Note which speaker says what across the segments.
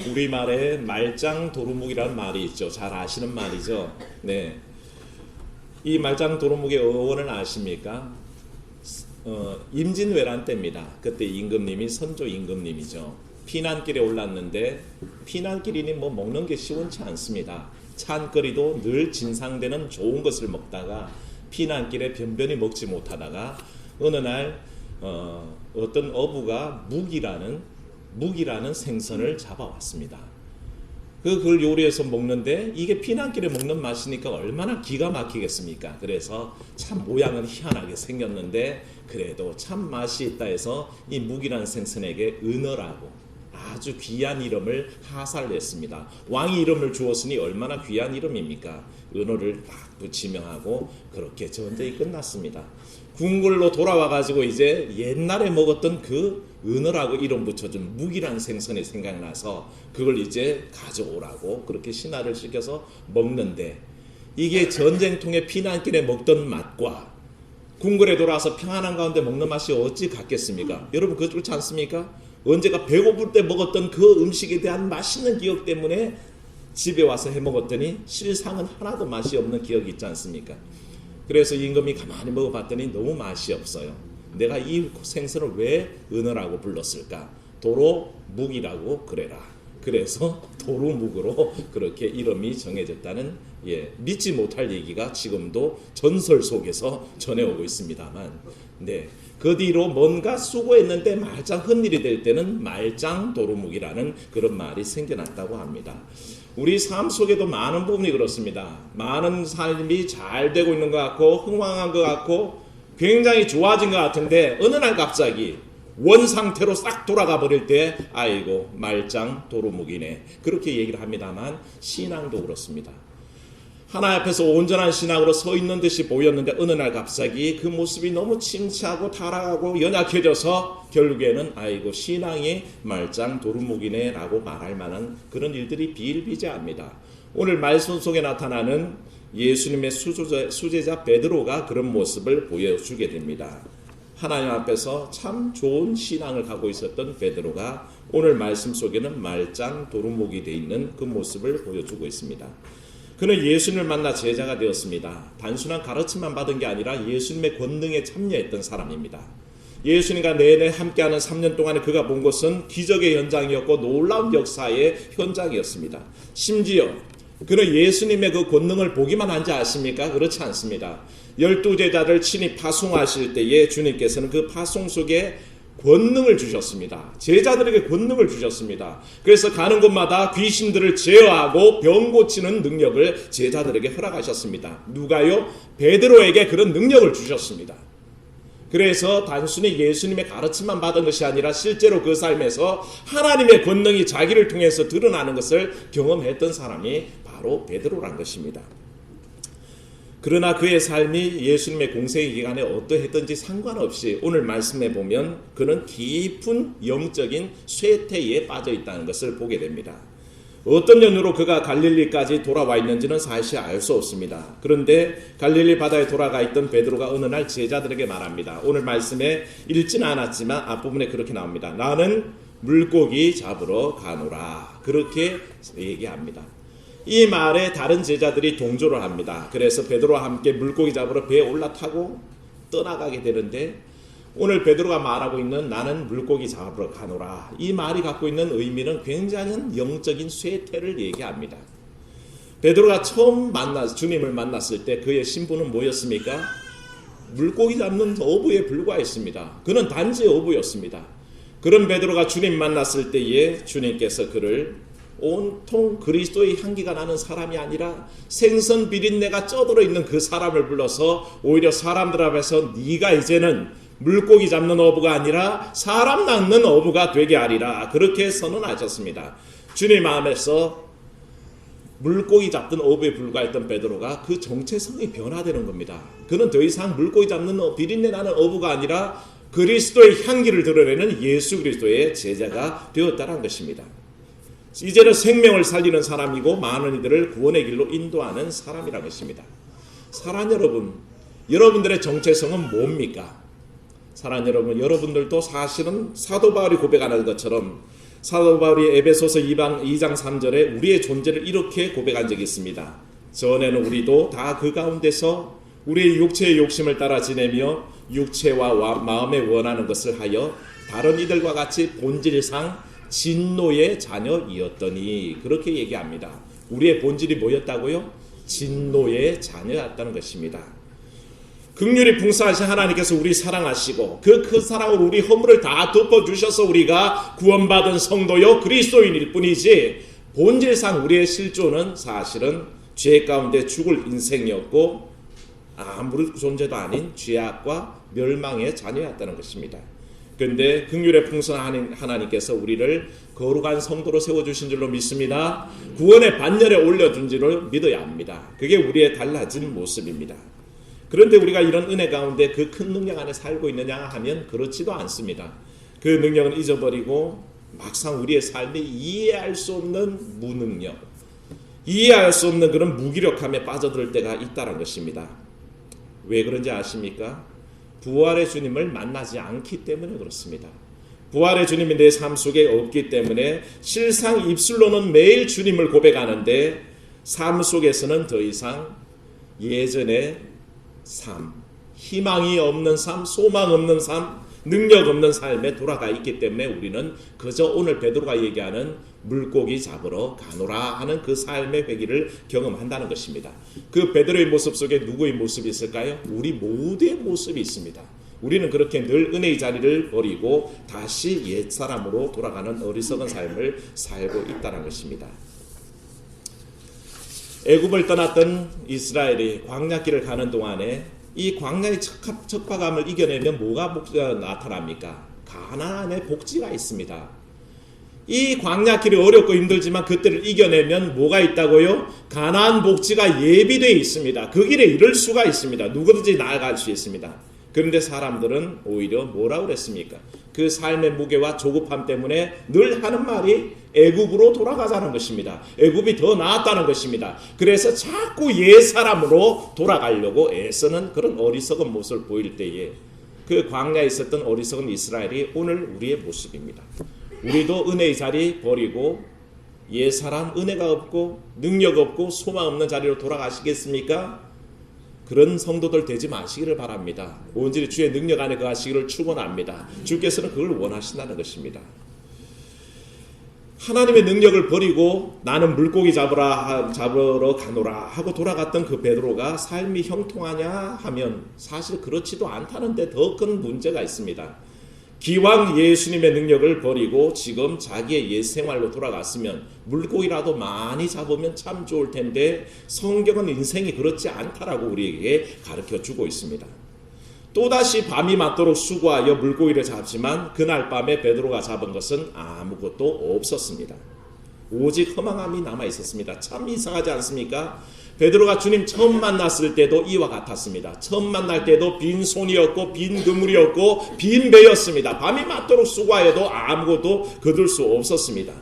Speaker 1: 우리말에 말짱 도루묵이라는 말이 있죠. 잘 아시는 말이죠. 네. 이 말짱 도루묵의 어원을 아십니까? 임진왜란 때입니다. 그때 임금님이 선조 임금님이죠. 피난길에 올랐는데 피난길이니 뭐 먹는 게 시원치 않습니다. 찬거리도 늘 진상되는 좋은 것을 먹다가 피난길에 변변히 먹지 못하다가 어느 날 어떤 어부가 묵이라는 생선을 잡아왔습니다. 그걸 요리해서 먹는데 이게 피난길에 먹는 맛이니까 얼마나 기가 막히겠습니까? 그래서 참 모양은 희한하게 생겼는데 그래도 참 맛이 있다 해서 이 묵이라는 생선에게 은어라고 아주 귀한 이름을 하사했습니다. 왕이 이름을 주었으니 얼마나 귀한 이름입니까? 은어를 딱 붙이며 하고 그렇게 전쟁이 끝났습니다. 궁궐로 돌아와 가지고 이제 옛날에 먹었던 그 은어라고 이름 붙여준 묵이라는 생선이 생각나서 그걸 이제 가져오라고 그렇게 신하를 시켜서 먹는데 이게 전쟁통에 피난길에 먹던 맛과 궁궐에 돌아와서 평안한 가운데 먹는 맛이 어찌 같겠습니까? 여러분 그렇지 않습니까? 언제가 배고플 때 먹었던 그 음식에 대한 맛있는 기억 때문에 집에 와서 해 먹었더니 실상은 하나도 맛이 없는 기억이 있지 않습니까? 그래서 임금이 가만히 먹어봤더니 너무 맛이 없어요. 내가 이 생선을 왜 은어라고 불렀을까? 도로묵이라고 그래라. 그래서 도루묵으로 그렇게 이름이 정해졌다는 믿지 못할 얘기가 지금도 전설 속에서 전해오고 있습니다만 네. 그 뒤로 뭔가 수고했는데 말짱 헛일이 될 때는 말짱 도루묵이라는 그런 말이 생겨났다고 합니다. 우리 삶 속에도 많은 부분이 그렇습니다. 많은 삶이 잘 되고 있는 것 같고 흥황한 것 같고 굉장히 좋아진 것 같은데 어느 날 갑자기 원상태로 싹 돌아가 버릴 때 아이고 말짱 도루묵이네 그렇게 얘기를 합니다만 신앙도 그렇습니다. 하나님 앞에서 온전한 신앙으로 서 있는 듯이 보였는데 어느 날 갑자기 그 모습이 너무 침체하고 타락하고 연약해져서 결국에는 아이고 신앙이 말짱 도루묵이네 라고 말할 만한 그런 일들이 비일비재합니다. 오늘 말씀 속에 나타나는 예수님의 수제자 베드로가 그런 모습을 보여주게 됩니다. 하나님 앞에서 참 좋은 신앙을 갖고 있었던 베드로가 오늘 말씀 속에는 말짱 도루묵이 되어 있는 그 모습을 보여주고 있습니다. 그는 예수님을 만나 제자가 되었습니다. 단순한 가르침만 받은 게 아니라 예수님의 권능에 참여했던 사람입니다. 예수님과 내내 함께하는 3년 동안에 그가 본 것은 기적의 현장이었고 놀라운 역사의 현장이었습니다. 심지어 그는 예수님의 그 권능을 보기만 한지 아십니까? 그렇지 않습니다. 12제자를 친히 파송하실 때에 주님께서는 그 파송 속에 권능을 주셨습니다. 제자들에게 권능을 주셨습니다. 그래서 가는 곳마다 귀신들을 제어하고 병 고치는 능력을 제자들에게 허락하셨습니다. 누가요? 베드로에게 그런 능력을 주셨습니다. 그래서 단순히 예수님의 가르침만 받은 것이 아니라 실제로 그 삶에서 하나님의 권능이 자기를 통해서 드러나는 것을 경험했던 사람이 바로 베드로란 것입니다. 그러나 그의 삶이 예수님의 공생의 기간에 어떠했던지 상관없이 오늘 말씀해 보면 그는 깊은 영적인 쇠퇴에 빠져 있다는 것을 보게 됩니다. 어떤 연유로 그가 갈릴리까지 돌아와 있는지는 사실 알 수 없습니다. 그런데 갈릴리 바다에 돌아가 있던 베드로가 어느 날 제자들에게 말합니다. 오늘 말씀에 읽지는 않았지만 앞부분에 그렇게 나옵니다. 나는 물고기 잡으러 가노라. 그렇게 얘기합니다. 이 말에 다른 제자들이 동조를 합니다. 그래서 베드로와 함께 물고기 잡으러 배에 올라타고 떠나가게 되는데 오늘 베드로가 말하고 있는 나는 물고기 잡으러 가노라. 이 말이 갖고 있는 의미는 굉장히 영적인 쇠퇴를 얘기합니다. 베드로가 처음 주님을 만났을 때 그의 신분은 뭐였습니까? 물고기 잡는 어부에 불과했습니다. 그는 단지 어부였습니다. 그런 베드로가 주님 만났을 때에 주님께서 그를 온통 그리스도의 향기가 나는 사람이 아니라 생선 비린내가 쪄들어 있는 그 사람을 불러서 오히려 사람들 앞에서 네가 이제는 물고기 잡는 어부가 아니라 사람 낚는 어부가 되게 하리라 그렇게 선언하셨습니다. 주님 마음에서 물고기 잡던 어부에 불과했던 베드로가 그 정체성이 변화되는 겁니다. 그는 더 이상 물고기 잡는 비린내 나는 어부가 아니라 그리스도의 향기를 드러내는 예수 그리스도의 제자가 되었다는 것입니다. 이제는 생명을 살리는 사람이고 많은 이들을 구원의 길로 인도하는 사람이라는 것입니다. 사랑하는 여러분, 여러분들의 정체성은 뭡니까? 사랑하는 여러분, 여러분들도 사실은 사도 바울이 고백하는 것처럼 사도 바울이 에베소서 2장 3절에 우리의 존재를 이렇게 고백한 적이 있습니다. 전에는 우리도 다 그 가운데서 우리의 육체의 욕심을 따라 지내며 육체와 마음에 원하는 것을 하여 다른 이들과 같이 본질상 진노의 자녀이었더니, 그렇게 얘기합니다. 우리의 본질이 뭐였다고요? 진노의 자녀였다는 것입니다. 긍휼이 풍성하신 하나님께서 우리 사랑하시고 그 사랑으로 우리 허물을 다 덮어주셔서 우리가 구원받은 성도요 그리스도인일 뿐이지, 본질상 우리의 실존은 사실은 죄 가운데 죽을 인생이었고 아무런 존재도 아닌 죄악과 멸망의 자녀였다는 것입니다. 그런데 긍휼의 풍성한 하나님께서 우리를 거룩한 성도로 세워주신 줄로 믿습니다. 구원의 반열에 올려준 줄을 믿어야 합니다. 그게 우리의 달라진 모습입니다. 그런데 우리가 이런 은혜 가운데 그 큰 능력 안에 살고 있느냐 하면 그렇지도 않습니다. 그 능력은 잊어버리고 막상 우리의 삶이 이해할 수 없는 무능력, 이해할 수 없는 그런 무기력함에 빠져들 때가 있다는 것입니다. 왜 그런지 아십니까? 부활의 주님을 만나지 않기 때문에 그렇습니다. 부활의 주님이 내 삶 속에 없기 때문에 실상 입술로는 매일 주님을 고백하는데 삶 속에서는 더 이상 예전의 삶, 희망이 없는 삶, 소망 없는 삶, 능력 없는 삶에 돌아가 있기 때문에 우리는 그저 오늘 베드로가 얘기하는 물고기 잡으러 가노라 하는 그 삶의 회기를 경험한다는 것입니다. 그 베드로의 모습 속에 누구의 모습이 있을까요? 우리 모두의 모습이 있습니다. 우리는 그렇게 늘 은혜의 자리를 버리고 다시 옛사람으로 돌아가는 어리석은 삶을 살고 있다는 것입니다. 애굽을 떠났던 이스라엘이 광야길을 가는 동안에 이 광야의 척박함을 이겨내면 뭐가 나타납니까? 가나안의 복지가 있습니다. 이 광야길이 어렵고 힘들지만 그때를 이겨내면 뭐가 있다고요? 가나안 복지가 예비되어 있습니다. 그 길에 이를 수가 있습니다. 누구든지 나아갈 수 있습니다. 그런데 사람들은 오히려 뭐라고 그랬습니까? 그 삶의 무게와 조급함 때문에 늘 하는 말이 애굽으로 돌아가자는 것입니다. 애굽이 더 나았다는 것입니다. 그래서 자꾸 옛사람으로 돌아가려고 애쓰는 그런 어리석은 모습을 보일 때에 그 광야에 있었던 어리석은 이스라엘이 오늘 우리의 모습입니다. 우리도 은혜의 자리 버리고 옛사람, 은혜가 없고 능력 없고 소망 없는 자리로 돌아가시겠습니까? 그런 성도들 되지 마시기를 바랍니다. 온전히 주의 능력 안에 거하시기를 축원합니다. 주께서는 그걸 원하신다는 것입니다. 하나님의 능력을 버리고 나는 물고기 잡으러 가노라 하고 돌아갔던 그 베드로가 삶이 형통하냐 하면 사실 그렇지도 않다는데 더 큰 문제가 있습니다. 기왕 예수님의 능력을 버리고 지금 자기의 옛 생활로 돌아갔으면 물고기라도 많이 잡으면 참 좋을 텐데 성경은 인생이 그렇지 않다라고 우리에게 가르쳐주고 있습니다. 또다시 밤이 맞도록 수고하여 물고기를 잡지만 그날 밤에 베드로가 잡은 것은 아무것도 없었습니다. 오직 허망함이 남아있었습니다. 참 이상하지 않습니까? 베드로가 주님 처음 만났을 때도 이와 같았습니다. 처음 만날 때도 빈 손이었고 빈 그물이었고 빈 배였습니다. 밤이 맞도록 수고하여도 아무것도 거둘 수 없었습니다.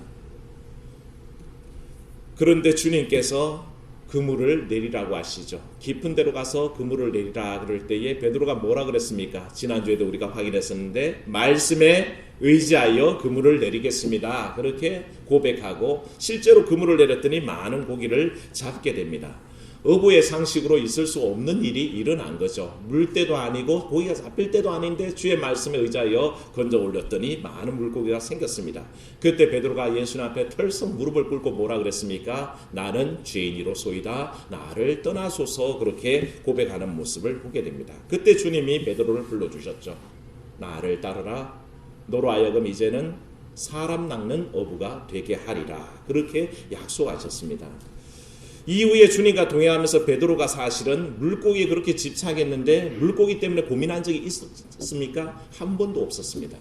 Speaker 1: 그런데 주님께서 그물을 내리라고 하시죠. 깊은 데로 가서 그물을 내리라 그럴 때에 베드로가 뭐라 그랬습니까? 지난주에도 우리가 확인했었는데 말씀에 의지하여 그물을 내리겠습니다. 그렇게 고백하고 실제로 그물을 내렸더니 많은 고기를 잡게 됩니다. 어부의 상식으로 있을 수 없는 일이 일어난 거죠. 물때도 아니고 고기가 잡힐 때도 아닌데 주의 말씀에 의지하여 건져 올렸더니 많은 물고기가 생겼습니다. 그때 베드로가 예수님 앞에 털썩 무릎을 꿇고 뭐라 그랬습니까? 나는 죄인이로소이다. 나를 떠나소서. 그렇게 고백하는 모습을 보게 됩니다. 그때 주님이 베드로를 불러주셨죠. 나를 따르라. 너로 하여금 이제는 사람 낚는 어부가 되게 하리라. 그렇게 약속하셨습니다. 이후에 주님과 동행하면서 베드로가 사실은 물고기에 그렇게 집착했는데 물고기 때문에 고민한 적이 있었습니까? 한 번도 없었습니다.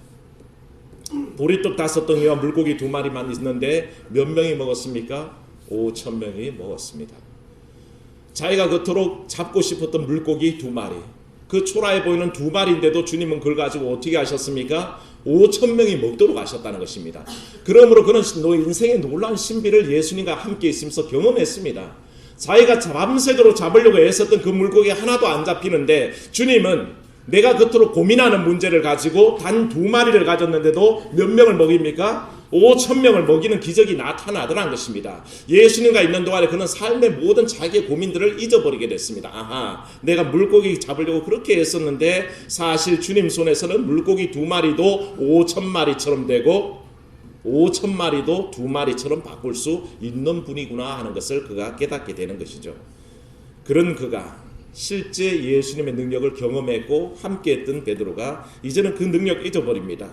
Speaker 1: 보리떡 5덩이와 물고기 2마리만 있는데 몇 명이 먹었습니까? 5,000명이 먹었습니다. 자기가 그토록 잡고 싶었던 물고기 2마리, 그 초라해 보이는 2마리인데도 주님은 그걸 가지고 어떻게 하셨습니까? 5,000명이 먹도록 하셨다는 것입니다. 그러므로 그는 인생의 놀라운 신비를 예수님과 함께 있으면서 경험했습니다. 자기가 밤새도록 잡으려고 애썼던 그 물고기 하나도 안 잡히는데 주님은 내가 그토록 고민하는 문제를 가지고 단 2마리를 가졌는데도 몇 명을 먹입니까? 5,000명을 먹이는 기적이 나타나더란 것입니다. 예수님과 있는 동안에 그는 삶의 모든 자기의 고민들을 잊어버리게 됐습니다. 아하, 내가 물고기 잡으려고 그렇게 했었는데 사실 주님 손에서는 물고기 2마리도 5,000마리처럼 되고 5,000마리도 2마리처럼 바꿀 수 있는 분이구나 하는 것을 그가 깨닫게 되는 것이죠. 그런 그가 실제 예수님의 능력을 경험했고 함께했던 베드로가 이제는 그 능력을 잊어버립니다.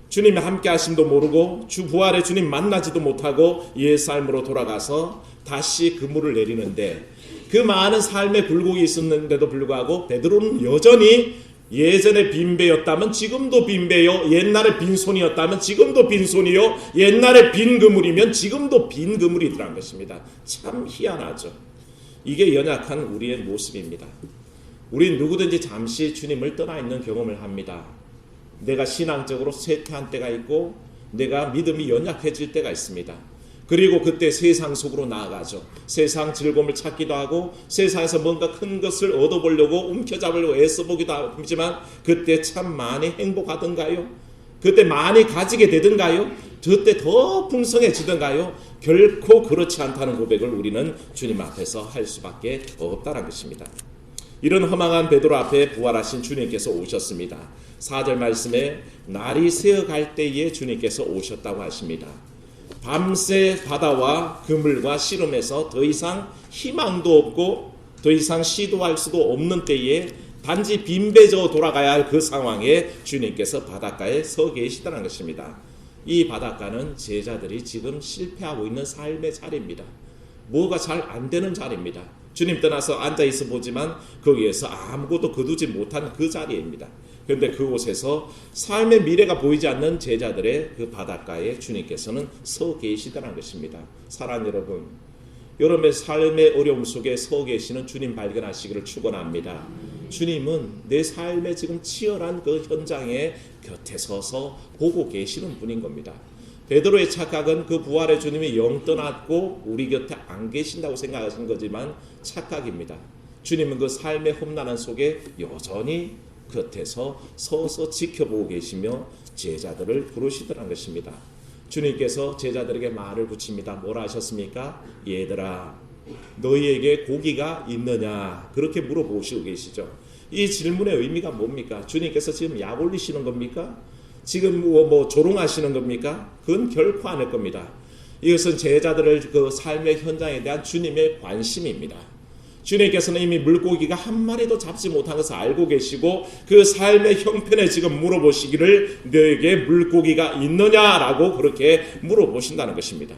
Speaker 1: 주님이 함께 하심도 모르고 주 부활의 주님 만나지도 못하고 옛 삶으로 돌아가서 다시 그물을 내리는데 그 많은 삶의 굴곡이 있었는데도 불구하고 베드로는 여전히 예전에 빈배였다면 지금도 빈배요, 옛날에 빈손이었다면 지금도 빈손이요, 옛날에 빈 그물이면 지금도 빈 그물이더란 것입니다. 참 희한하죠. 이게 연약한 우리의 모습입니다. 우린 누구든지 잠시 주님을 떠나 있는 경험을 합니다. 내가 신앙적으로 쇠퇴한 때가 있고 내가 믿음이 연약해질 때가 있습니다. 그리고 그때 세상 속으로 나아가죠. 세상 즐거움을 찾기도 하고 세상에서 뭔가 큰 것을 얻어보려고 움켜잡으려고 애써보기도 하지만 그때 참 많이 행복하던가요? 그때 많이 가지게 되던가요? 그때 더 풍성해지던가요? 결코 그렇지 않다는 고백을 우리는 주님 앞에서 할 수밖에 없다는 것입니다. 이런 허망한 베드로 앞에 부활하신 주님께서 오셨습니다. 4절 말씀에 날이 새어갈 때에 주님께서 오셨다고 하십니다. 밤새 바다와 그물과 씨름에서 더 이상 희망도 없고 더 이상 시도할 수도 없는 때에 단지 빈배져 돌아가야 할 그 상황에 주님께서 바닷가에 서 계시다는 것입니다. 이 바닷가는 제자들이 지금 실패하고 있는 삶의 자리입니다. 뭐가 잘 안 되는 자리입니다. 주님 떠나서 앉아있어 보지만 거기에서 아무것도 거두지 못한 그 자리입니다. 그런데 그곳에서 삶의 미래가 보이지 않는 제자들의 그 바닷가에 주님께서는 서 계시다는 것입니다. 사랑하는 여러분, 여러분의 삶의 어려움 속에 서 계시는 주님 발견하시기를 축원합니다. 주님은 내 삶의 지금 치열한 그 현장에 곁에 서서 보고 계시는 분인 겁니다. 베드로의 착각은 그 부활의 주님이 영 떠났고 우리 곁에 안 계신다고 생각하신 거지만 착각입니다. 주님은 그 삶의 험난한 속에 여전히 곁에서 서서 지켜보고 계시며 제자들을 부르시더란 것입니다. 주님께서 제자들에게 말을 붙입니다. 뭐라 하셨습니까? 얘들아, 너희에게 고기가 있느냐? 그렇게 물어보시고 계시죠. 이 질문의 의미가 뭡니까? 주님께서 지금 약 올리시는 겁니까? 지금 뭐 조롱하시는 겁니까? 그건 결코 아닐 겁니다. 이것은 제자들의 그 삶의 현장에 대한 주님의 관심입니다. 주님께서는 이미 물고기가 한 마리도 잡지 못한 것을 알고 계시고 그 삶의 형편에 지금 물어보시기를 너에게 물고기가 있느냐라고 그렇게 물어보신다는 것입니다.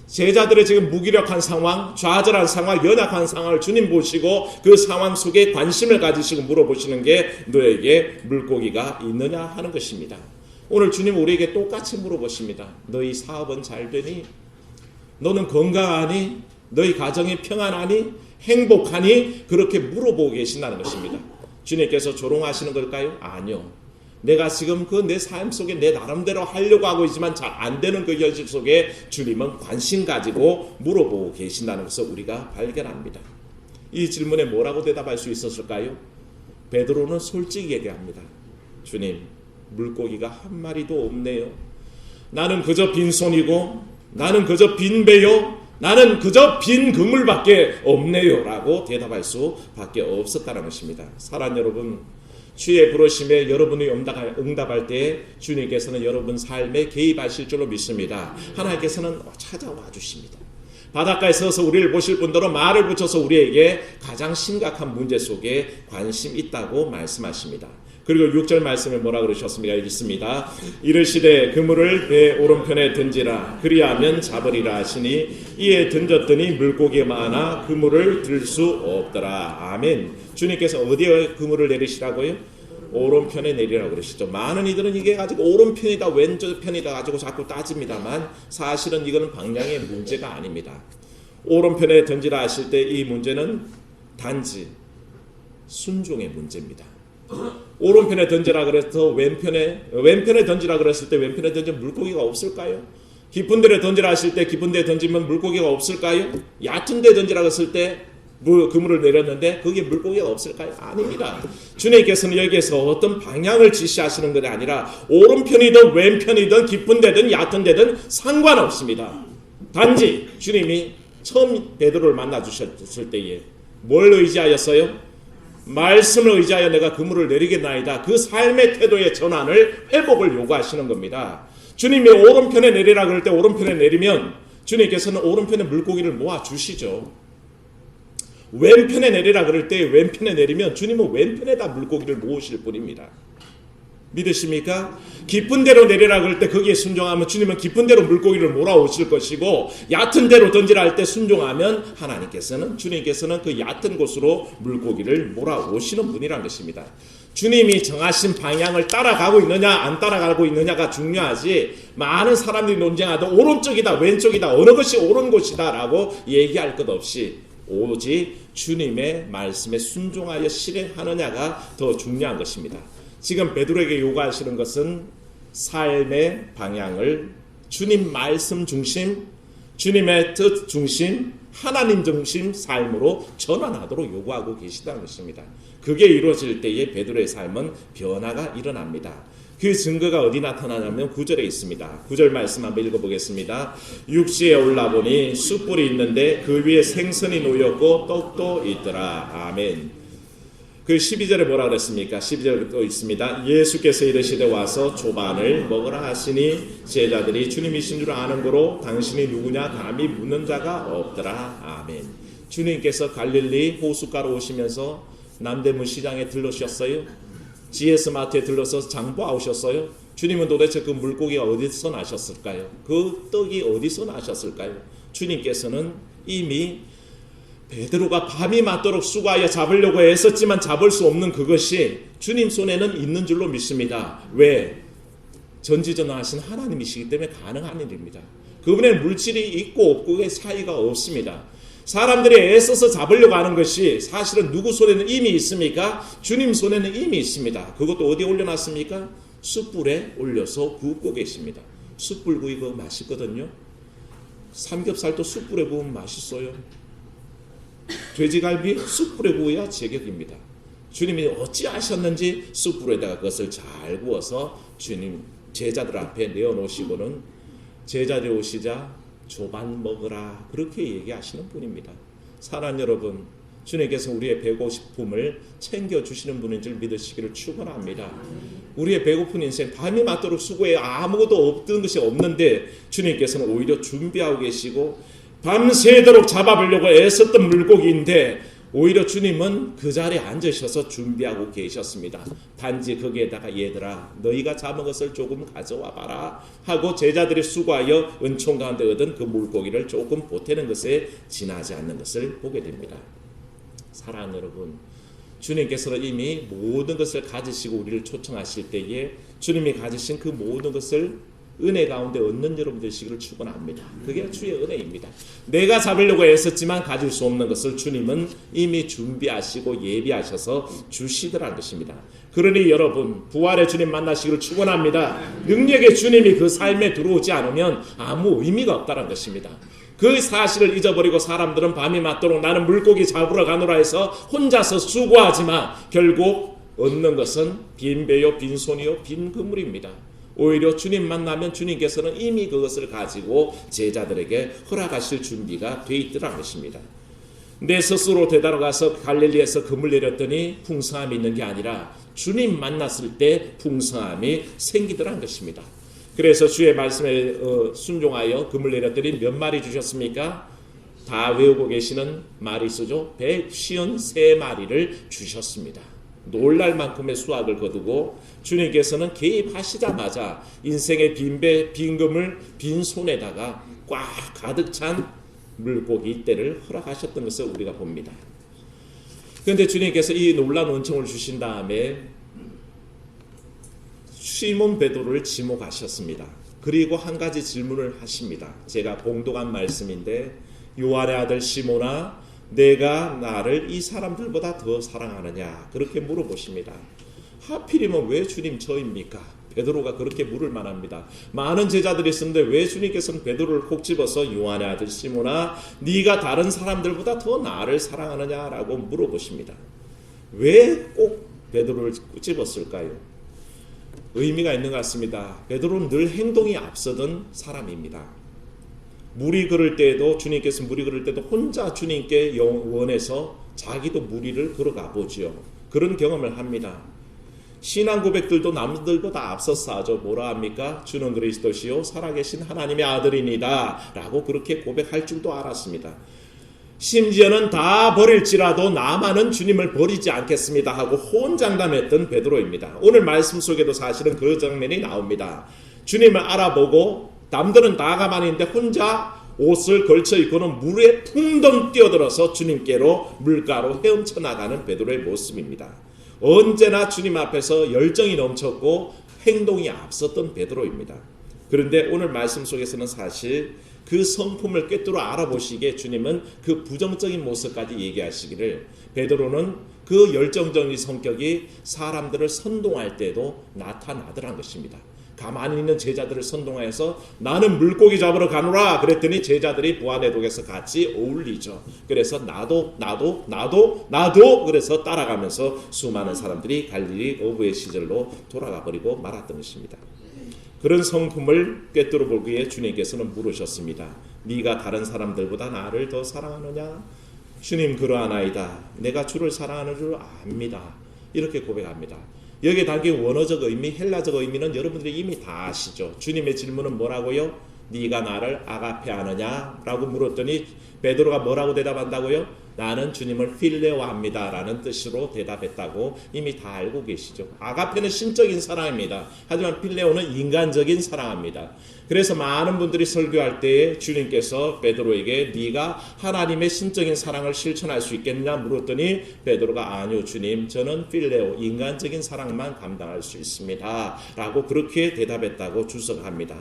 Speaker 1: 제자들의 지금 무기력한 상황, 좌절한 상황, 연약한 상황을 주님 보시고 그 상황 속에 관심을 가지시고 물어보시는 게 너에게 물고기가 있느냐 하는 것입니다. 오늘 주님 우리에게 똑같이 물어보십니다. 너희 사업은 잘 되니? 너는 건강하니? 너희 가정이 평안하니? 행복하니? 그렇게 물어보고 계신다는 것입니다. 주님께서 조롱하시는 걸까요? 아니요. 내가 지금 그 내 삶 속에 내 나름대로 하려고 하고 있지만 잘 안 되는 그 현실 속에 주님은 관심 가지고 물어보고 계신다는 것을 우리가 발견합니다. 이 질문에 뭐라고 대답할 수 있었을까요? 베드로는 솔직히 얘기합니다. 주님, 물고기가 한 마리도 없네요. 나는 그저 빈손이고 나는 그저 빈배요. 나는 그저 빈 그물밖에 없네요 라고 대답할 수밖에 없었다는 것입니다. 사랑하는 여러분, 주의 부르심에 여러분이 응답할 때 주님께서는 여러분 삶에 개입하실 줄로 믿습니다. 하나님께서는 찾아와 주십니다. 바닷가에 서서 우리를 보실 분들은 말을 붙여서 우리에게 가장 심각한 문제 속에 관심 있다고 말씀하십니다. 그리고 6절 말씀에 뭐라 그러셨습니까? 읽습니다. 이르시되 그물을 배 오른편에 던지라 그리하면 잡으리라 하시니 이에 던졌더니 물고기가 많아 그물을 들 수 없더라. 아멘. 주님께서 어디에 그물을 내리시라고요? 오른편에 내리라고 그러시죠. 많은 이들은 이게 가지고 오른편이다 왼쪽편이다 가지고 자꾸 따집니다만 사실은 이거는 방향의 문제가 아닙니다. 오른편에 던지라 하실 때 이 문제는 단지 순종의 문제입니다. 오른편에 던지라 그래서 왼편에 던지라 그랬을 때 왼편에 던지면 물고기가 없을까요? 깊은 데를 던지라 하실 때 깊은 데에 던지면 물고기가 없을까요? 얕은 데 던지라 그랬을 때 그물을 내렸는데 거기에 물고기가 없을까요? 아닙니다. 주님께서는 여기에서 어떤 방향을 지시하시는 것이 아니라 오른편이든 왼편이든 깊은 데든 얕은 데든 상관없습니다. 단지 주님이 처음 베드로를 만나 주셨을 때에 뭘 의지하였어요? 말씀을 의지하여 내가 그물을 내리겠나이다. 그 삶의 태도의 전환을, 회복을 요구하시는 겁니다. 주님이 오른편에 내리라 그럴 때 오른편에 내리면 주님께서는 오른편에 물고기를 모아 주시죠. 왼편에 내리라 그럴 때 왼편에 내리면 주님은 왼편에다 물고기를 모으실 분입니다. 믿으십니까? 깊은 데로 내리라 그럴 때 거기에 순종하면 주님은 깊은 데로 물고기를 몰아오실 것이고, 얕은 데로 던지라 할 때 순종하면 하나님께서는, 주님께서는 그 얕은 곳으로 물고기를 몰아오시는 분이란 것입니다. 주님이 정하신 방향을 따라가고 있느냐 안 따라가고 있느냐가 중요하지, 많은 사람들이 논쟁하도 오른쪽이다 왼쪽이다 어느 것이 옳은 곳이다 라고 얘기할 것 없이 오직 주님의 말씀에 순종하여 실행하느냐가 더 중요한 것입니다. 지금 베드로에게 요구하시는 것은 삶의 방향을 주님 말씀 중심, 주님의 뜻 중심, 하나님 중심 삶으로 전환하도록 요구하고 계시다는 것입니다. 그게 이루어질 때에 베드로의 삶은 변화가 일어납니다. 그 증거가 어디 나타나냐면 9절에 있습니다. 9절 말씀 한번 읽어보겠습니다. 육지에 올라보니 숯불이 있는데 그 위에 생선이 놓였고 떡도 있더라. 아멘. 그 12절에 뭐라 그랬습니까? 12절에 또 있습니다. 예수께서 이르시되 와서 조반을 먹으라 하시니 제자들이 주님이신 줄 아는 거로 당신이 누구냐 감히 묻는 자가 없더라. 아멘. 주님께서 갈릴리 호숫가로 오시면서 남대문 시장에 들르셨어요. GS 마트에 들러서 장보하셨어요. 주님은 도대체 그 물고기가 어디서 나셨을까요? 그 떡이 어디서 나셨을까요? 주님께서는 이미 베드로가 밤이 맞도록 수고하여 잡으려고 애썼지만 잡을 수 없는 그것이 주님 손에는 있는 줄로 믿습니다. 왜? 전지전능하신 하나님이시기 때문에 가능한 일입니다. 그분의 물질이 있고 없고의 차이가 없습니다. 사람들이 애써서 잡으려고 하는 것이 사실은 누구 손에는 이미 있습니까? 주님 손에는 이미 있습니다. 그것도 어디에 올려놨습니까? 숯불에 올려서 굽고 계십니다. 숯불 구이 그거 맛있거든요. 삼겹살도 숯불에 구우면 맛있어요. 돼지갈비 숯불에 구워야 제격입니다. 주님이 어찌하셨는지 숯불에다가 그것을 잘 구워서 주님 제자들 앞에 내어놓으시고는 제자들이 오시자 조반 먹으라 그렇게 얘기하시는 분입니다. 사랑하는 여러분, 주님께서 우리의 배고픔을 챙겨주시는 분인 줄 믿으시기를 축원합니다. 우리의 배고픈 인생 밤이 맞도록 수고해 아무것도 없던 것이 없는데 주님께서는 오히려 준비하고 계시고 밤새도록 잡아보려고 애썼던 물고기인데 오히려 주님은 그 자리에 앉으셔서 준비하고 계셨습니다. 단지 거기에다가 얘들아 너희가 잡은 것을 조금 가져와 봐라 하고 제자들이 수고하여 은총 가운데 얻은 그 물고기를 조금 보태는 것에 지나지 않는 것을 보게 됩니다. 사랑하는 여러분, 주님께서는 이미 모든 것을 가지시고 우리를 초청하실 때에 주님이 가지신 그 모든 것을 은혜 가운데 얻는 여러분 되시기를 축원합니다. 그게 주의 은혜입니다. 내가 잡으려고 애썼지만 가질 수 없는 것을 주님은 이미 준비하시고 예비하셔서 주시더라는 것입니다. 그러니 여러분 부활의 주님 만나시기를 축원합니다. 능력의 주님이 그 삶에 들어오지 않으면 아무 의미가 없다는 것입니다. 그 사실을 잊어버리고 사람들은 밤이 맞도록 나는 물고기 잡으러 가노라 해서 혼자서 수고하지만 결국 얻는 것은 빈 배요 빈손이요 빈 그물입니다. 오히려 주님 만나면 주님께서는 이미 그것을 가지고 제자들에게 허락하실 준비가 돼 있더라는 것입니다. 내 스스로 되돌아가서 갈릴리에서 그물 내렸더니 풍성함이 있는 게 아니라 주님 만났을 때 풍성함이 생기더라는 것입니다. 그래서 주의 말씀에 순종하여 그물 내렸더니 몇 마리 주셨습니까? 다 외우고 계시는 말이 쓰죠. 153마리를 주셨습니다. 놀랄 만큼의 수확을 거두고 주님께서는 개입하시자마자 인생의 빈 그물 빈 손에다가 꽉 가득 찬 물고기 떼를 허락하셨던 것을 우리가 봅니다. 그런데 주님께서 이 놀라운 은총을 주신 다음에 시몬 베드로를 지목하셨습니다. 그리고 한 가지 질문을 하십니다. 제가 봉독한 말씀인데 요한의 아들 시몬아 내가 나를 이 사람들보다 더 사랑하느냐 그렇게 물어보십니다. 하필이면 왜 주님 저입니까? 베드로가 그렇게 물을 만합니다. 많은 제자들이 있었는데 왜 주님께서는 베드로를 콕 집어서 요한의 아들 시몬아 네가 다른 사람들보다 더 나를 사랑하느냐라고 물어보십니다. 왜 꼭 베드로를 집었을까요? 의미가 있는 것 같습니다. 베드로는 늘 행동이 앞서던 사람입니다. 무리 걸을 때에도 주님께서 무리 걸을 때도 혼자 주님께 원해서 자기도 무리를 걸어가 보지요. 그런 경험을 합니다. 신앙 고백들도 남들보다 앞서서 하죠. 뭐라 합니까? 주는 그리스도시요 살아계신 하나님의 아들이니다 라고 그렇게 고백할 줄도 알았습니다. 심지어는 다 버릴지라도 나만은 주님을 버리지 않겠습니다 하고 호언장담했던 베드로입니다. 오늘 말씀 속에도 사실은 그 장면이 나옵니다. 주님을 알아보고 남들은 다 가만히 있는데 혼자 옷을 걸쳐 입고는 물에 풍덩 뛰어들어서 주님께로 물가로 헤엄쳐 나가는 베드로의 모습입니다. 언제나 주님 앞에서 열정이 넘쳤고 행동이 앞섰던 베드로입니다. 그런데 오늘 말씀 속에서는 사실 그 성품을 꿰뚫어 알아보시기에 주님은 그 부정적인 모습까지 얘기하시기를 베드로는 그 열정적인 성격이 사람들을 선동할 때도 나타나더란 것입니다. 가만히 있는 제자들을 선동하여서 나는 물고기 잡으러 가노라 그랬더니 제자들이 부안해독에서 같이 어울리죠. 그래서 나도 그래서 따라가면서 수많은 사람들이 갈릴리 어부의 시절로 돌아가 버리고 말았던 것입니다. 그런 성품을 꿰뚫어 보기에 주님께서는 물으셨습니다. 네가 다른 사람들보다 나를 더 사랑하느냐? 주님 그러하나이다. 내가 주를 사랑하는 줄 압니다. 이렇게 고백합니다. 여기에 담긴 원어적 의미, 헬라적 의미는 여러분들이 이미 다 아시죠. 주님의 질문은 뭐라고요? 네가 나를 아가페하느냐? 라고 물었더니 베드로가 뭐라고 대답한다고요? 나는 주님을 필레오합니다 라는 뜻으로 대답했다고 이미 다 알고 계시죠. 아가페는 신적인 사랑입니다. 하지만 필레오는 인간적인 사랑입니다. 그래서 많은 분들이 설교할 때에 주님께서 베드로에게 네가 하나님의 신적인 사랑을 실천할 수 있겠냐 물었더니 베드로가 아니요 주님 저는 필레오 인간적인 사랑만 감당할 수 있습니다 라고 그렇게 대답했다고 주석합니다.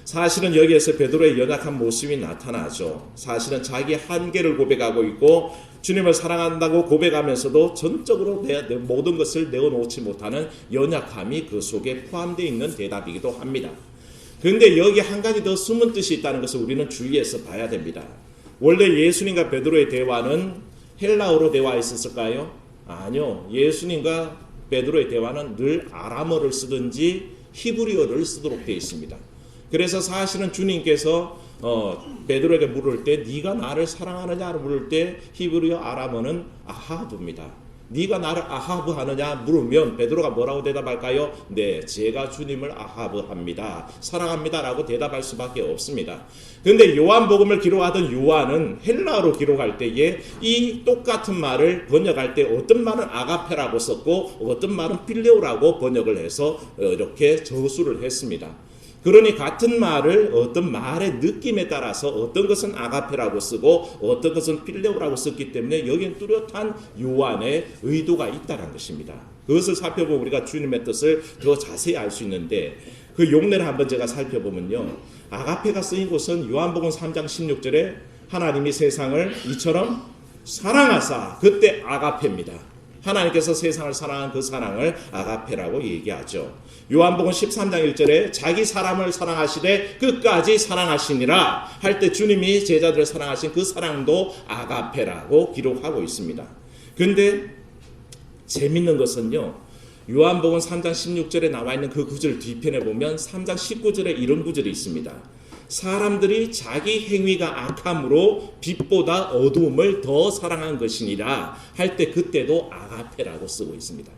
Speaker 1: 사실은 여기에서 베드로의 연약한 모습이 나타나죠. 사실은 자기 한계를 고백하고 있고 주님을 사랑한다고 고백하면서도 전적으로 내 모든 것을 내어놓지 못하는 연약함이 그 속에 포함되어 있는 대답이기도 합니다. 그런데 여기 한 가지 더 숨은 뜻이 있다는 것을 우리는 주의해서 봐야 됩니다. 원래 예수님과 베드로의 대화는 헬라어로 대화했었을까요? 아니요. 예수님과 베드로의 대화는 늘 아람어를 쓰든지 히브리어를 쓰도록 되어 있습니다. 그래서 사실은 주님께서 베드로에게 물을 때 네가 나를 사랑하느냐를 물을 때 히브리어 아람어는 아하브입니다. 네가 나를 아하브하느냐 물으면 베드로가 뭐라고 대답할까요? 네, 제가 주님을 아하브합니다. 사랑합니다 라고 대답할 수밖에 없습니다. 그런데 요한복음을 기록하던 요한은 헬라어로 기록할 때에 이 똑같은 말을 번역할 때 어떤 말은 아가페라고 썼고 어떤 말은 필레오라고 번역을 해서 이렇게 저수를 했습니다. 그러니 같은 말을 어떤 말의 느낌에 따라서 어떤 것은 아가페라고 쓰고 어떤 것은 필레오라고 썼기 때문에 여기엔 뚜렷한 요한의 의도가 있다는 것입니다. 그것을 살펴보면 우리가 주님의 뜻을 더 자세히 알 수 있는데 그 용례를 한번 제가 살펴보면요. 아가페가 쓰인 곳은 요한복음 3장 16절에 하나님이 세상을 이처럼 사랑하사 그때 아가페입니다. 하나님께서 세상을 사랑한 그 사랑을 아가페라고 얘기하죠. 요한복음 13장 1절에 자기 사람을 사랑하시되 끝까지 사랑하시니라 할 때 주님이 제자들을 사랑하신 그 사랑도 아가페라고 기록하고 있습니다. 그런데 재밌는 것은요. 요한복음 3장 16절에 나와 있는 그 구절 뒤편에 보면 3장 19절에 이런 구절이 있습니다. 사람들이 자기 행위가 악함으로 빛보다 어두움을 더 사랑한 것이니라 할 때 그때도 아가페라고 쓰고 있습니다.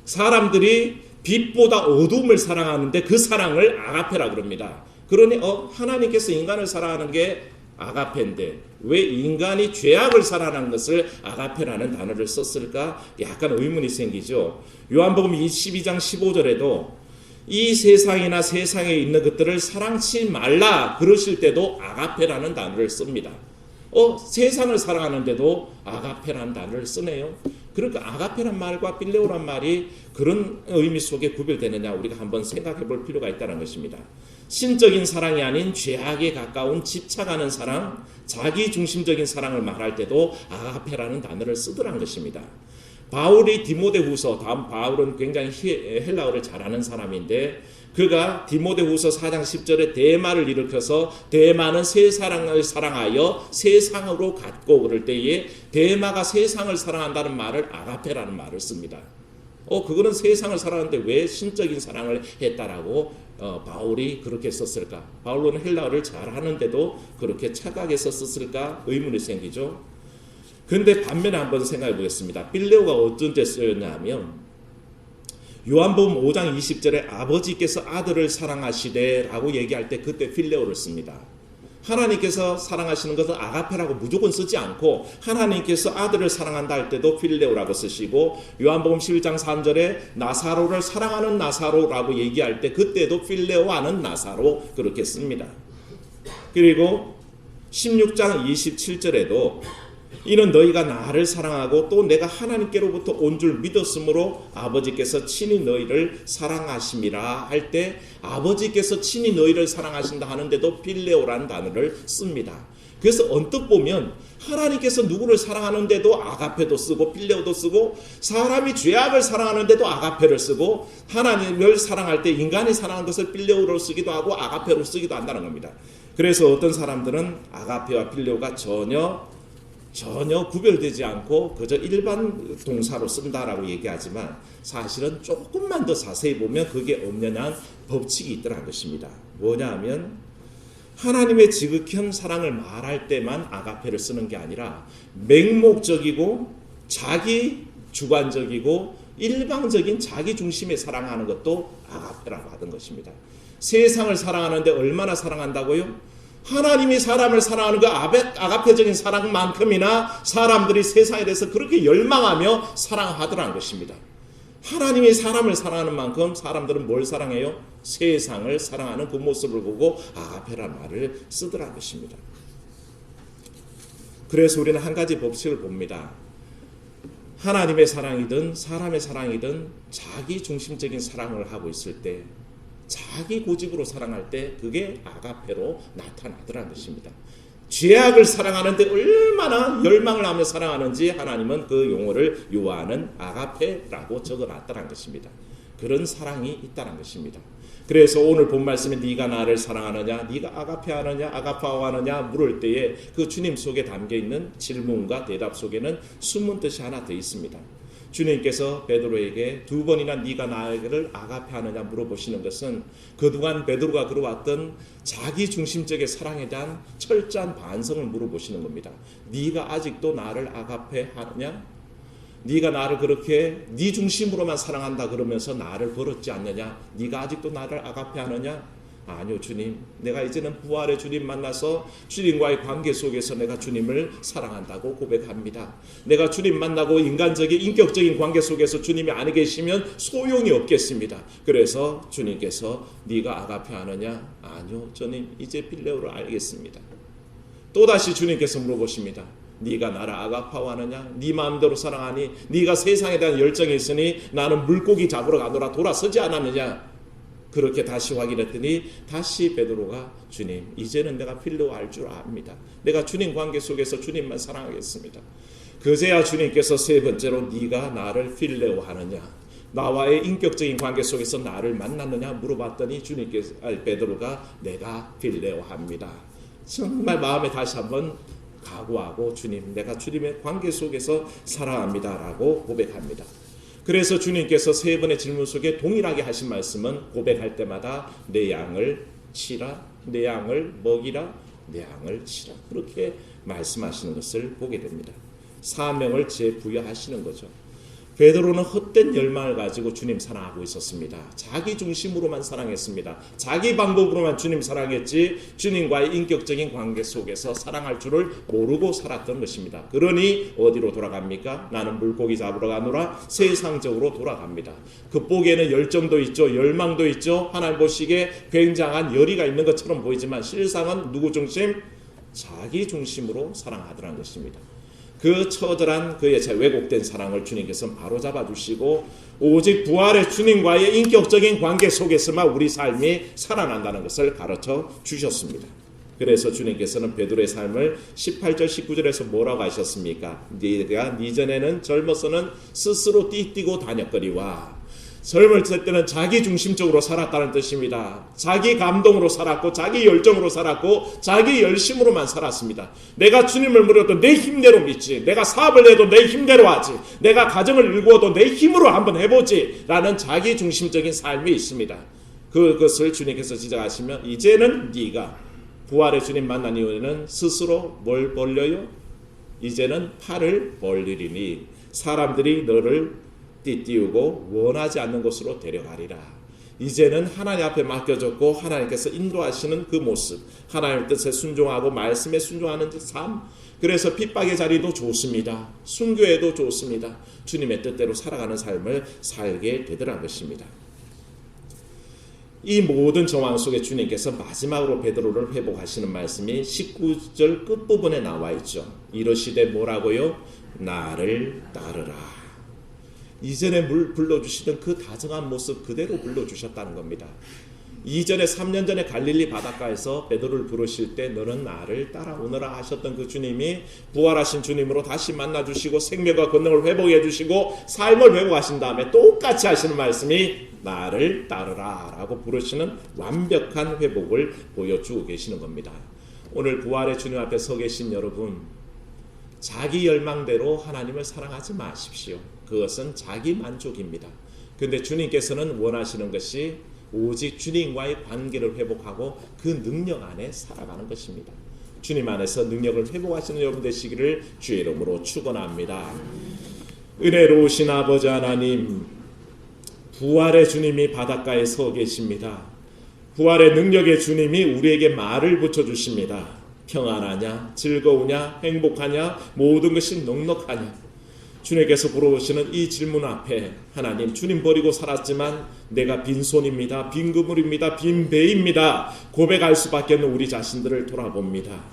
Speaker 1: 사람들이 빛보다 어두움을 사랑하는데 그 사랑을 아가페라 그럽니다. 그러니 하나님께서 인간을 사랑하는 게 아가페인데 왜 인간이 죄악을 사랑하는 것을 아가페라는 단어를 썼을까? 약간 의문이 생기죠. 요한복음 22장 15절에도 이 세상이나 세상에 있는 것들을 사랑치 말라 그러실 때도 아가페라는 단어를 씁니다. 세상을 사랑하는데도 아가페라는 단어를 쓰네요. 그러니까 아가페란 말과 필레오란 말이 그런 의미 속에 구별되느냐 우리가 한번 생각해 볼 필요가 있다는 것입니다. 신적인 사랑이 아닌 죄악에 가까운 집착하는 사랑, 자기 중심적인 사랑을 말할 때도 아가페라는 단어를 쓰더란 것입니다. 바울이 디모데후서, 다음 바울은 굉장히 헬라어를 잘하는 사람인데 그가 디모데후서 4장 10절에 대마를 일으켜서 대마는 세상을 사랑하여 세상으로 갔고 그럴 때에 대마가 세상을 사랑한다는 말을 아가페라는 말을 씁니다. 그거는 세상을 사랑하는데 왜 신적인 사랑을 했다라고 바울이 그렇게 썼을까? 바울은 헬라어를 잘하는데도 그렇게 착하게 썼을까? 의문이 생기죠. 근데 반면에 한번 생각해 보겠습니다. 빌레오가 어떤 데 쓰였냐면 요한복음 5장 20절에 아버지께서 아들을 사랑하시되 라고 얘기할 때 그때 필레오를 씁니다. 하나님께서 사랑하시는 것은 아가페라고 무조건 쓰지 않고 하나님께서 아들을 사랑한다 할 때도 필레오라고 쓰시고 요한복음 11장 3절에 나사로를 사랑하는 나사로라고 얘기할 때 그때도 필레오하는 나사로 그렇게 씁니다. 그리고 16장 27절에도 이는 너희가 나를 사랑하고 또 내가 하나님께로부터 온 줄 믿었으므로 아버지께서 친히 너희를 사랑하심이라 할 때 아버지께서 친히 너희를 사랑하신다 하는데도 필레오라는 단어를 씁니다. 그래서 언뜻 보면 하나님께서 누구를 사랑하는데도 아가페도 쓰고 필레오도 쓰고 사람이 죄악을 사랑하는데도 아가페를 쓰고 하나님을 사랑할 때 인간이 사랑하는 것을 필레오로 쓰기도 하고 아가페로 쓰기도 한다는 겁니다. 그래서 어떤 사람들은 아가페와 필레오가 전혀 구별되지 않고 그저 일반 동사로 쓴다라고 얘기하지만 사실은 조금만 더 자세히 보면 그게 엄연한 법칙이 있더라는 것입니다. 뭐냐 하면 하나님의 지극한 사랑을 말할 때만 아가페를 쓰는 게 아니라 맹목적이고 자기 주관적이고 일방적인 자기 중심의 사랑하는 것도 아가페라고 하던 것입니다. 세상을 사랑하는데 얼마나 사랑한다고요? 하나님이 사람을 사랑하는 그 아가페적인 사랑만큼이나 사람들이 세상에 대해서 그렇게 열망하며 사랑하더라는 것입니다. 하나님이 사람을 사랑하는 만큼 사람들은 뭘 사랑해요? 세상을 사랑하는 그 모습을 보고 아가페라는 말을 쓰더라는 것입니다. 그래서 우리는 한 가지 법칙을 봅니다. 하나님의 사랑이든 사람의 사랑이든 자기 중심적인 사랑을 하고 있을 때 자기 고집으로 사랑할 때 그게 아가페로 나타나더라는 것입니다. 죄악을 사랑하는데 얼마나 열망을 하며 사랑하는지 하나님은 그 용어를 요한은 아가페라고 적어놨다는 것입니다. 그런 사랑이 있다는 것입니다. 그래서 오늘 본 말씀에 네가 나를 사랑하느냐, 네가 아가페하느냐, 아가파오하느냐 물을 때에 그 주님 속에 담겨있는 질문과 대답 속에는 숨은 뜻이 하나 더 있습니다. 주님께서 베드로에게 두 번이나 네가 나를 아가페하느냐 물어보시는 것은 그동안 베드로가 그려왔던 자기 중심적인 사랑에 대한 철저한 반성을 물어보시는 겁니다. 네가 아직도 나를 아가페하느냐? 네가 나를 그렇게 네 중심으로만 사랑한다 그러면서 나를 버렸지 않느냐? 네가 아직도 나를 아가페하느냐? 아니요 주님, 내가 이제는 부활의 주님 만나서 주님과의 관계 속에서 내가 주님을 사랑한다고 고백합니다. 내가 주님 만나고 인간적인 인격적인 관계 속에서 주님이 안 계시면 소용이 없겠습니다. 그래서 주님께서 네가 아가페하느냐? 아니요 주님, 이제 필레오를 알겠습니다. 또다시 주님께서 물어보십니다. 네가 나를 아가파오하느냐? 네 마음대로 사랑하니? 네가 세상에 대한 열정이 있으니 나는 물고기 잡으러 가노라 돌아서지 않았느냐? 그렇게 다시 확인했더니 다시 베드로가 주님, 이제는 내가 필레오 알 줄 압니다. 내가 주님 관계 속에서 주님만 사랑하겠습니다. 그제야 주님께서 세 번째로 네가 나를 필레오 하느냐? 나와의 인격적인 관계 속에서 나를 만났느냐 물어봤더니 주님께서 베드로가 내가 필레오 합니다. 정말 마음에 다시 한번 각오하고 주님, 내가 주님의 관계 속에서 사랑합니다라고 고백합니다. 그래서 주님께서 세 번의 질문 속에 동일하게 하신 말씀은 고백할 때마다 내 양을 치라, 내 양을 먹이라, 내 양을 치라 그렇게 말씀하시는 것을 보게 됩니다. 사명을 재부여하시는 거죠. 베드로는 헛된 열망을 가지고 주님 사랑하고 있었습니다. 자기 중심으로만 사랑했습니다. 자기 방법으로만 주님 사랑했지 주님과의 인격적인 관계 속에서 사랑할 줄을 모르고 살았던 것입니다. 그러니 어디로 돌아갑니까? 나는 물고기 잡으러 가노라 세상적으로 돌아갑니다. 그보기에는 열정도 있죠. 열망도 있죠. 하나님 보시기에 굉장한 열의가 있는 것처럼 보이지만 실상은 누구 중심? 자기 중심으로 사랑하더라는 것입니다. 그 처절한 그의 왜곡된 사랑을 주님께서 바로잡아 주시고 오직 부활의 주님과의 인격적인 관계 속에서만 우리 삶이 살아난다는 것을 가르쳐 주셨습니다. 그래서 주님께서는 베드로의 삶을 18절 19절에서 뭐라고 하셨습니까? 네가 이전에는 젊어서는 스스로 띠뛰고 다녔거니와 젊을 때는 자기 중심적으로 살았다는 뜻입니다. 자기 감동으로 살았고 자기 열정으로 살았고 자기 열심으로만 살았습니다. 내가 주님을 물어도 내 힘대로 믿지, 내가 사업을 해도 내 힘대로 하지, 내가 가정을 일구어도 내 힘으로 한번 해보지 라는 자기 중심적인 삶이 있습니다. 그것을 주님께서 지적하시면 이제는 네가 부활의 주님 만난 이후에는 스스로 뭘 벌려요? 이제는 팔을 벌리리니 사람들이 너를 띠띠우고 원하지 않는 곳으로 데려가리라. 이제는 하나님 앞에 맡겨졌고 하나님께서 인도하시는 그 모습, 하나님의 뜻에 순종하고 말씀에 순종하는 삶, 그래서 핍박의 자리도 좋습니다. 순교에도 좋습니다. 주님의 뜻대로 살아가는 삶을 살게 되더라는 것입니다. 이 모든 정황 속에 주님께서 마지막으로 베드로를 회복하시는 말씀이 19절 끝부분에 나와 있죠. 이러시되 뭐라고요? 나를 따르라. 이전에 불러주시던 그 다정한 모습 그대로 불러주셨다는 겁니다. 이전에 3년 전에 갈릴리 바닷가에서 베드로를 부르실 때 너는 나를 따라오너라 하셨던 그 주님이 부활하신 주님으로 다시 만나주시고 생명과 권능을 회복해 주시고 삶을 회복하신 다음에 똑같이 하시는 말씀이 나를 따르라 라고 부르시는 완벽한 회복을 보여주고 계시는 겁니다. 오늘 부활의 주님 앞에 서 계신 여러분, 자기 열망대로 하나님을 사랑하지 마십시오. 그것은 자기 만족입니다. 그런데 주님께서는 원하시는 것이 오직 주님과의 관계를 회복하고 그 능력 안에 살아가는 것입니다. 주님 안에서 능력을 회복하시는 여러분 되시기를 주의 이름으로 축원합니다. 은혜로우신 아버지 하나님, 부활의 주님이 바닷가에 서 계십니다. 부활의 능력의 주님이 우리에게 말을 붙여주십니다. 평안하냐, 즐거우냐, 행복하냐, 모든 것이 넉넉하냐. 주님께서 물어보시는 이 질문 앞에 하나님, 주님 버리고 살았지만 내가 빈손입니다, 빈 그물입니다, 빈 배입니다 고백할 수밖에 없는 우리 자신들을 돌아봅니다.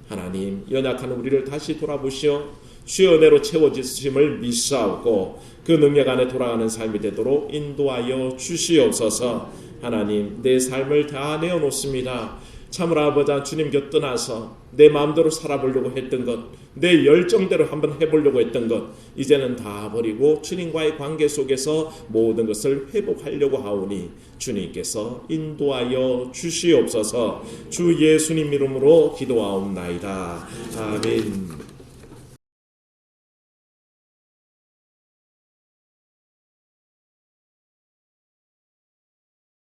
Speaker 1: 하나님, 연약한 우리를 다시 돌아보시어 주의 은혜로 채워주심을 믿사옵고 그 능력 안에 돌아가는 삶이 되도록 인도하여 주시옵소서. 하나님, 내 삶을 다 내어놓습니다. 참으로 아버지 주님 곁 떠나서 내 마음대로 살아보려고 했던 것, 내 열정대로 한번 해보려고 했던 것 이제는 다 버리고 주님과의 관계 속에서 모든 것을 회복하려고 하오니 주님께서 인도하여 주시옵소서. 주 예수님 이름으로 기도하옵나이다. 아멘.